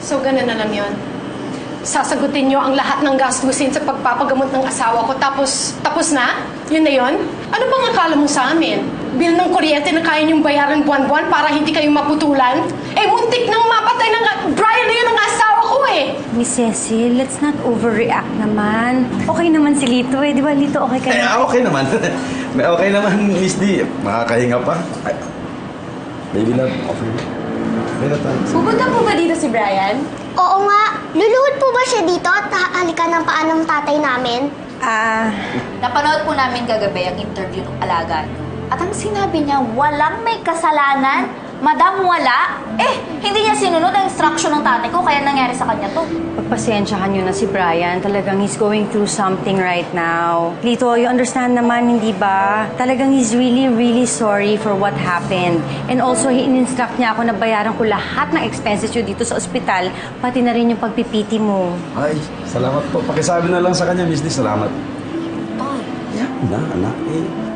So, ganun na lang yun. Sasagutin nyo ang lahat ng gastusin sa pagpapagamot ng asawa ko, tapos na? Yun na yun? Ano bang akala mo sa amin? Bill ng kuryente na kaya nyong bayaran buwan-buwan para hindi kayo maputulan? Eh, muntik nang mapatay ng Brian na yun ang asawa ko eh! Miss Cecil, let's not overreact naman. Okay naman si Lito eh. Di ba, Lito, okay ka na? Okay naman. Okay naman, Miss D. Makakahinga pa. Ay, baby love, okay. Okay na tayo. Pupunta po ba dito si Brian? Oo nga. Luluhod po ba siya dito at halikan ng paa ng tatay namin? Napanood po namin kagabi ang interview ng alaga niyo. At ang sinabi niya, walang may kasalanan. Madam, wala. Hindi niya sinunod ang instruction ng tatay ko, kaya nangyari sa kanya to. Pagpasensyahan nyo na si Brian. Talagang he's going through something right now. Lito, you understand naman, hindi ba? Talagang he's really, really sorry for what happened. And also, in-instruct niya ako na bayaran ko lahat ng expenses nyo dito sa ospital, pati na rin yung pagpipiti mo. Ay, salamat po. Pakisabi na lang sa kanya, Miss D. Salamat. Anak,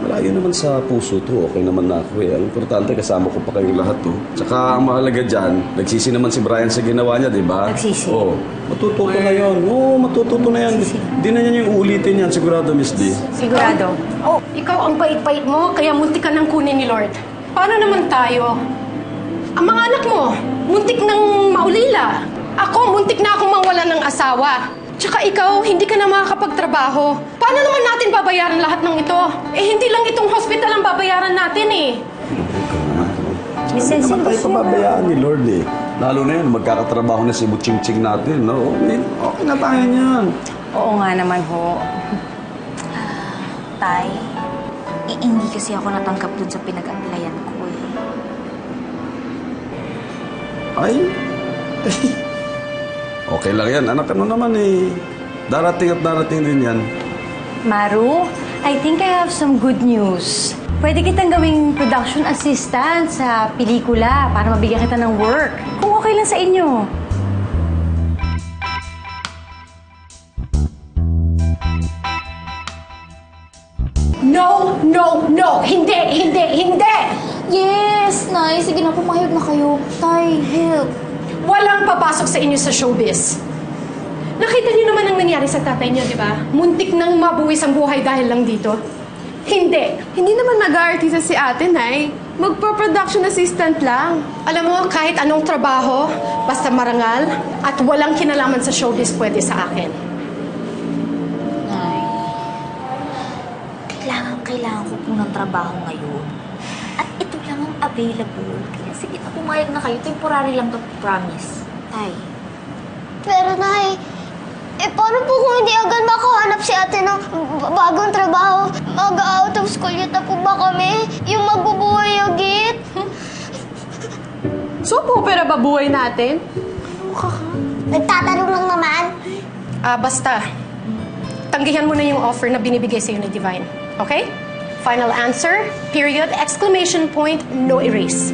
malayo naman sa puso to. Okay naman na ako eh. Ang importante, kasama ko pa kayong lahat to. Tsaka ang mahalaga dyan, nagsisi naman si Brian sa ginawa niya, di ba? Nagsisi? Oo. Matututo na yun. Oo, matututo na yan. Di na niya yung uulitin yan, sigurado, Miss D. Sigurado. Oh, ikaw ang bait-bait mo, kaya muntik ka nang kunin ni Lord. Paano naman tayo? Ang mga anak mo, muntik nang maulila. Ako, muntik na akong mawala ng asawa. Tsaka ikaw, hindi ka na makakapagtrabaho. Paano naman natin babayaran lahat ng ito? Hindi lang itong hospital ang babayaran natin eh. Miss Hindi Cecil, naman tayo pababayaan ni Lord eh. Lalo na yun, magkakatrabaho na si Butching-Ching natin. No? Okay na tayo niyan. Oo nga naman ho. Tay, hindi kasi ako natanggap dun sa pinag-applyan ko eh. Ay. Okay lang yan. Anak, ano naman eh. Darating at darating din yan. Maru, I think I have some good news. Pwede kitang gawing production assistant sa pelikula para mabigyan kita ng work. Kung okay lang sa inyo. No, no, no! Hindi, hindi, hindi! Yes, Nay. Sige na, pumayag na kayo. Tay, help. Walang papasok sa inyo sa showbiz. Nakita niyo naman ang nangyari sa tatay niyo, di ba? Muntik nang mabuwis ang buhay dahil lang dito. Hindi. Hindi naman mag-aartista si ate, Nay. Magpo-production assistant lang. Alam mo, kahit anong trabaho, basta marangal at walang kinalaman sa showbiz pwede sa akin. Nay, kailangan ko po ng trabaho ngayon. At ito lang ang available. Kaya sige na, pumayag na kayo. Temporary lang to, promise. Tay. Pero Nay, paano po kung hindi agad makahanap si ate ng bagong trabaho? Mag-out of school yun na po ba kami? Yung magbubuhay agit? So, pupera ba buhay natin? Nagtatanong lang naman. Basta, tanggihan mo na yung offer na binibigay sa'yo ni Divine. Okay? Final answer, period, exclamation point, no erase.